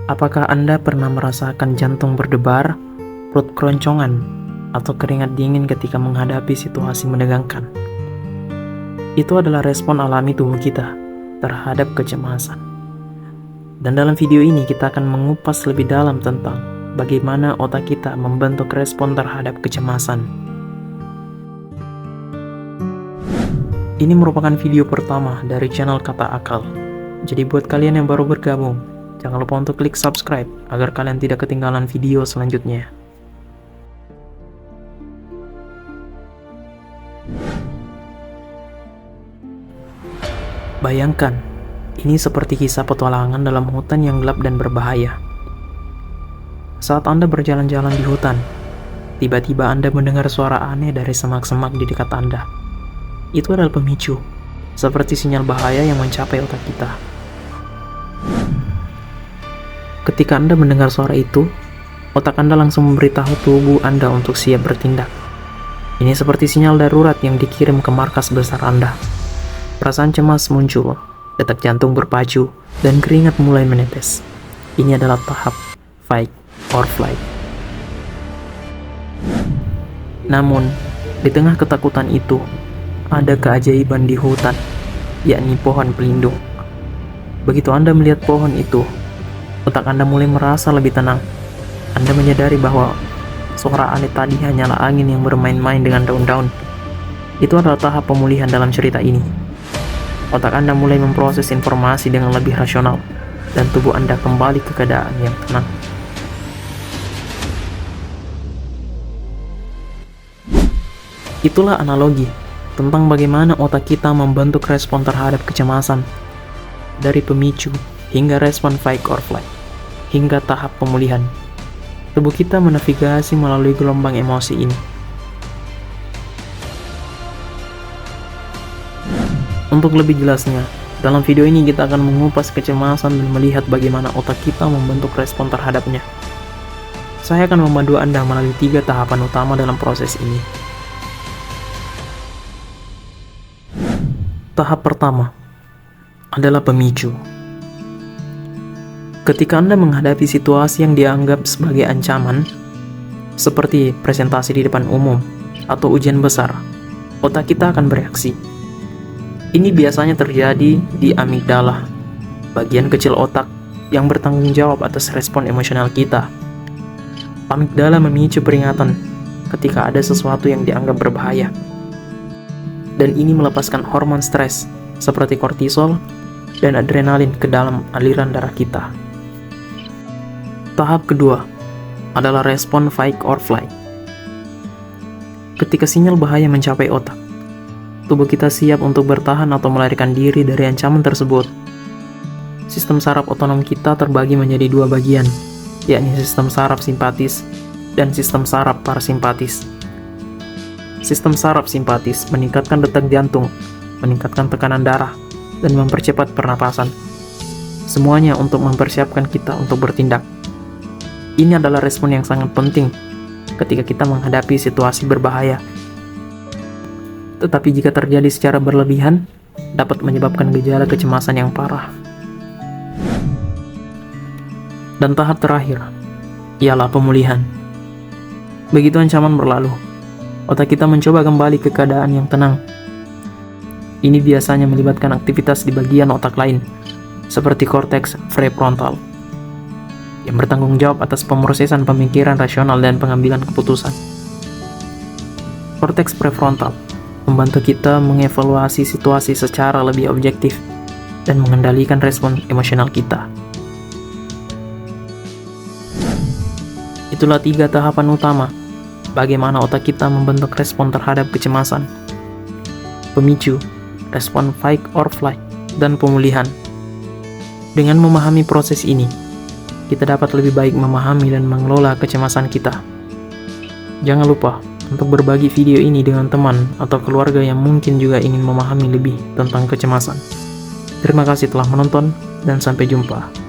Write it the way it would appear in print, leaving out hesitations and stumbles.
Apakah Anda pernah merasakan jantung berdebar, perut keroncongan, atau keringat dingin ketika menghadapi situasi menegangkan? Itu adalah respon alami tubuh kita terhadap kecemasan. Dan dalam video ini kita akan mengupas lebih dalam tentang bagaimana otak kita membentuk respon terhadap kecemasan. Ini merupakan video pertama dari channel Kata Akal. Jadi buat kalian yang baru bergabung, jangan lupa untuk klik subscribe agar kalian tidak ketinggalan video selanjutnya. Bayangkan, ini seperti kisah petualangan dalam hutan yang gelap dan berbahaya. Saat Anda berjalan-jalan di hutan, tiba-tiba Anda mendengar suara aneh dari semak-semak di dekat Anda. Itu adalah pemicu, seperti sinyal bahaya yang mencapai otak kita. Ketika Anda mendengar suara itu, otak Anda langsung memberitahu tubuh Anda untuk siap bertindak. Ini seperti sinyal darurat yang dikirim ke markas besar Anda. Perasaan cemas muncul, detak jantung berpacu, dan keringat mulai menetes. Ini adalah tahap fight or flight. Namun, di tengah ketakutan itu, ada keajaiban di hutan, yakni pohon pelindung. Begitu Anda melihat pohon itu, otak Anda mulai merasa lebih tenang. Anda menyadari bahwa suara aneh tadi hanyalah angin yang bermain-main dengan daun-daun. Itu adalah tahap pemulihan dalam cerita ini. Otak Anda mulai memproses informasi dengan lebih rasional, dan tubuh Anda kembali ke keadaan yang tenang. Itulah analogi tentang bagaimana otak kita membentuk respon terhadap kecemasan, dari pemicu hingga respon fight or flight, hingga tahap pemulihan. Tubuh kita menavigasi melalui gelombang emosi ini. Untuk lebih jelasnya, dalam video ini kita akan mengupas kecemasan dan melihat bagaimana otak kita membentuk respon terhadapnya. Saya akan memandu Anda melalui 3 tahapan utama dalam proses ini. Tahap pertama adalah pemicu. Ketika Anda menghadapi situasi yang dianggap sebagai ancaman, seperti presentasi di depan umum atau ujian besar, otak kita akan bereaksi. Ini biasanya terjadi di amigdala, bagian kecil otak yang bertanggung jawab atas respon emosional kita. Amigdala memicu peringatan ketika ada sesuatu yang dianggap berbahaya. Dan ini melepaskan hormon stres seperti kortisol dan adrenalin ke dalam aliran darah kita. Tahap kedua adalah respon fight or flight. Ketika sinyal bahaya mencapai otak, tubuh kita siap untuk bertahan atau melarikan diri dari ancaman tersebut. Sistem saraf otonom kita terbagi menjadi 2 bagian, yakni sistem saraf simpatis dan sistem saraf parasimpatis. Sistem saraf simpatis meningkatkan detak jantung, meningkatkan tekanan darah, dan mempercepat pernapasan. Semuanya untuk mempersiapkan kita untuk bertindak. Ini adalah respon yang sangat penting ketika kita menghadapi situasi berbahaya. Tetapi jika terjadi secara berlebihan, dapat menyebabkan gejala kecemasan yang parah. Dan tahap terakhir ialah pemulihan. Begitu ancaman berlalu, otak kita mencoba kembali ke keadaan yang tenang. Ini biasanya melibatkan aktivitas di bagian otak lain, seperti korteks prefrontal, yang bertanggung jawab atas pemrosesan pemikiran rasional dan pengambilan keputusan. Korteks prefrontal membantu kita mengevaluasi situasi secara lebih objektif dan mengendalikan respon emosional kita. Itulah 3 tahapan utama bagaimana otak kita membentuk respon terhadap kecemasan: pemicu, respon fight or flight, dan pemulihan. Dengan memahami proses ini, kita dapat lebih baik memahami dan mengelola kecemasan kita. Jangan lupa untuk berbagi video ini dengan teman atau keluarga yang mungkin juga ingin memahami lebih tentang kecemasan. Terima kasih telah menonton, dan sampai jumpa.